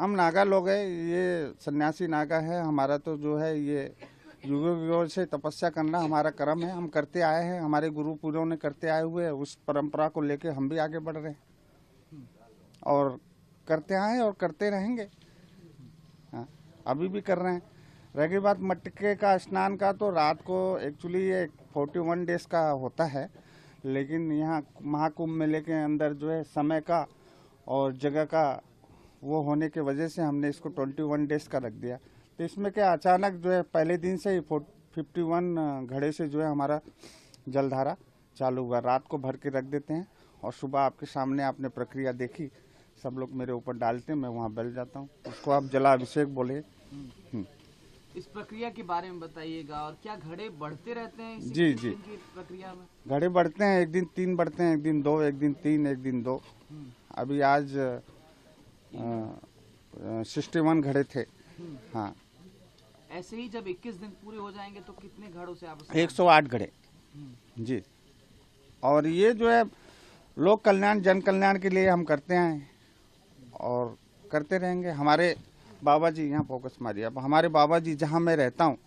हम नागा लोग हैं, ये सन्यासी नागा है। हमारा तो जो है ये युगों युगों से तपस्या करना हमारा कर्म है, हम करते आए हैं। हमारे गुरु पूर्वों ने करते आए हुए उस परंपरा को लेके हम भी आगे बढ़ रहे हैं और करते आए हैं और करते रहेंगे। हाँ, अभी भी कर रहे हैं। रही बात मटके का स्नान का, तो रात को एक्चुअली ये 41 डेज का होता है, लेकिन यहाँ महाकुंभ मेले के अंदर जो है समय का और जगह का वो होने के वजह से हमने इसको 21 डेज का रख दिया। तो इसमें क्या अचानक जो है पहले दिन से ही 51 घड़े से जो है हमारा जलधारा चालू हुआ। रात को भर के रख देते हैं और सुबह आपके सामने आपने प्रक्रिया देखी, सब लोग मेरे ऊपर डालते हैं, मैं वहाँ बैठ जाता हूँ। उसको आप जलाभिषेक बोले। इस प्रक्रिया के बारे में बताइएगा, और क्या घड़े बढ़ते रहते हैं इसी जी की प्रक्रिया में? घड़े बढ़ते हैं, एक दिन 3 बढ़ते हैं, एक दिन 2, एक दिन 3, एक दिन 2। अभी आज 61 घड़े थे। हाँ, ऐसे ही जब 21 दिन पूरे हो जाएंगे तो कितने घड़ों से आप 108 घड़े जी। और ये जो है लोक कल्याण जन कल्याण के लिए हम करते हैं और करते रहेंगे। हमारे बाबा जी, यहाँ फोकस मारिए अब, हमारे बाबा जी जहाँ मैं रहता हूँ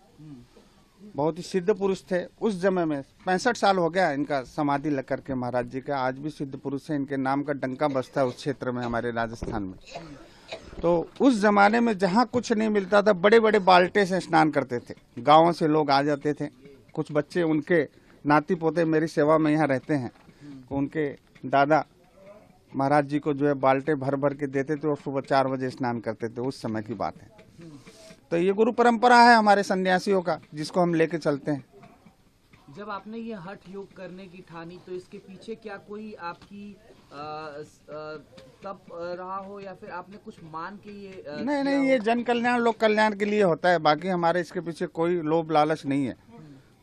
बहुत ही सिद्ध पुरुष थे उस समय में। 65 साल हो गया इनका समाधि लग करके महाराज जी का। आज भी सिद्ध पुरुष है, इनके नाम का डंका बजता है उस क्षेत्र में, हमारे राजस्थान में। तो उस जमाने में जहाँ कुछ नहीं मिलता था, बड़े बड़े बाल्टे से स्नान करते थे। गाँव से लोग आ जाते थे, कुछ बच्चे उनके नाती पोते मेरी सेवा में यहाँ रहते हैं, उनके दादा महाराज जी को जो है बाल्टे भर भर के देते थे और सुबह 4 बजे स्नान करते थे। उस समय की बात है। तो ये गुरु परंपरा है हमारे सन्यासियों का, जिसको हम लेके चलते हैं। जब आपने ये हठ योग करने की ठानी, तो इसके पीछे क्या कोई आपकी तप रहा हो, या फिर आपने कुछ मान के ये नहीं, ये जन कल्याण लोक कल्याण के लिए होता है। बाकी हमारे इसके पीछे कोई लोभ लालच नहीं है।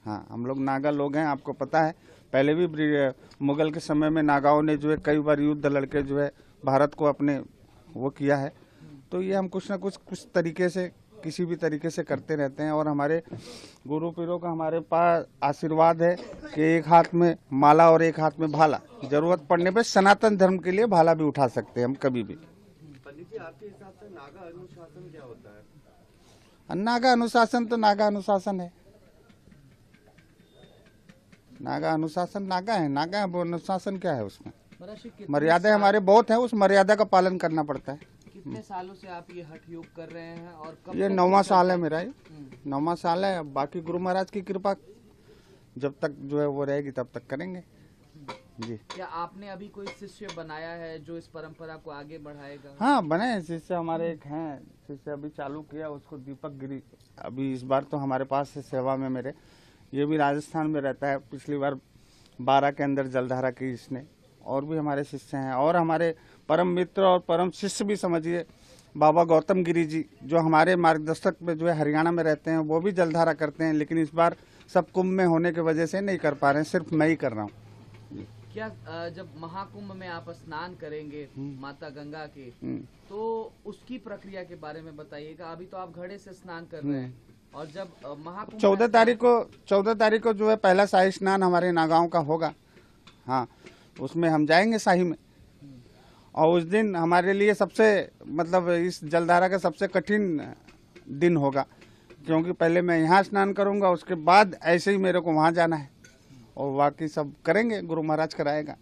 हाँ, हम लोग नागा लोग हैं, आपको पता है। पहले भी मुगल के समय में नागाओं ने जो है कई बार युद्ध लड़के जो है भारत को अपने वो किया है। तो ये हम कुछ ना कुछ तरीके से, किसी भी तरीके से करते रहते हैं। और हमारे गुरु पीरों का हमारे पास आशीर्वाद है कि एक हाथ में माला और एक हाथ में भाला। जरूरत पड़ने पे सनातन धर्म के लिए भाला भी उठा सकते हैं हम कभी भी। पंडित जी, आपके हिसाब से नागा अनुशासन क्या होता है? नागा अनुशासन तो नागा अनुशासन है। नागा अनुशासन नागा है, नागा अनुशासन क्या है? उसमें मर्यादा हमारे बहुत है, उस मर्यादा का पालन करना पड़ता है। कितने सालों से आप ये हठ योग कर रहे हैं, और कब? ये 9वां साल है मेरा, ये 9वां साल है। अब बाकी गुरु महाराज की कृपा जब तक जो है वो रहेगी तब तक करेंगे जी। क्या आपने अभी कोई शिष्य बनाया है जो इस परंपरा को आगे बढ़ाएगा? हाँ, बने हैं शिष्य हमारे, एक हैं शिष्य अभी चालू किया, उसको दीपक गिरी। अभी इस बार तो हमारे पास है सेवा में मेरे। ये भी राजस्थान में रहता है। पिछली बार 12 के अंदर जलधारा की इसने। और भी हमारे शिष्य हैं, और हमारे परम मित्र और परम शिष्य भी समझिए बाबा गौतम गिरी जी, जो हमारे मार्गदर्शक में जो है हरियाणा में रहते हैं, वो भी जलधारा करते हैं। लेकिन इस बार सब कुंभ में होने की वजह से नहीं कर पा रहे हैं, सिर्फ मैं ही कर रहा हूँ। क्या जब महाकुंभ में आप स्नान करेंगे माता गंगा के, तो उसकी प्रक्रिया के बारे में बताइएगा। अभी तो आप घड़े से स्नान कर रहे हैं, और जब महाकुंभ 14 तारीख को जो है पहला शाही स्नान हमारे नागांव का होगा। हाँ, उसमें हम जाएंगे शाही में। और उस दिन हमारे लिए सबसे मतलब इस जलधारा का सबसे कठिन दिन होगा, क्योंकि पहले मैं यहाँ स्नान करूँगा, उसके बाद ऐसे ही मेरे को वहाँ जाना है, और बाकी सब करेंगे, गुरु महाराज कराएगा।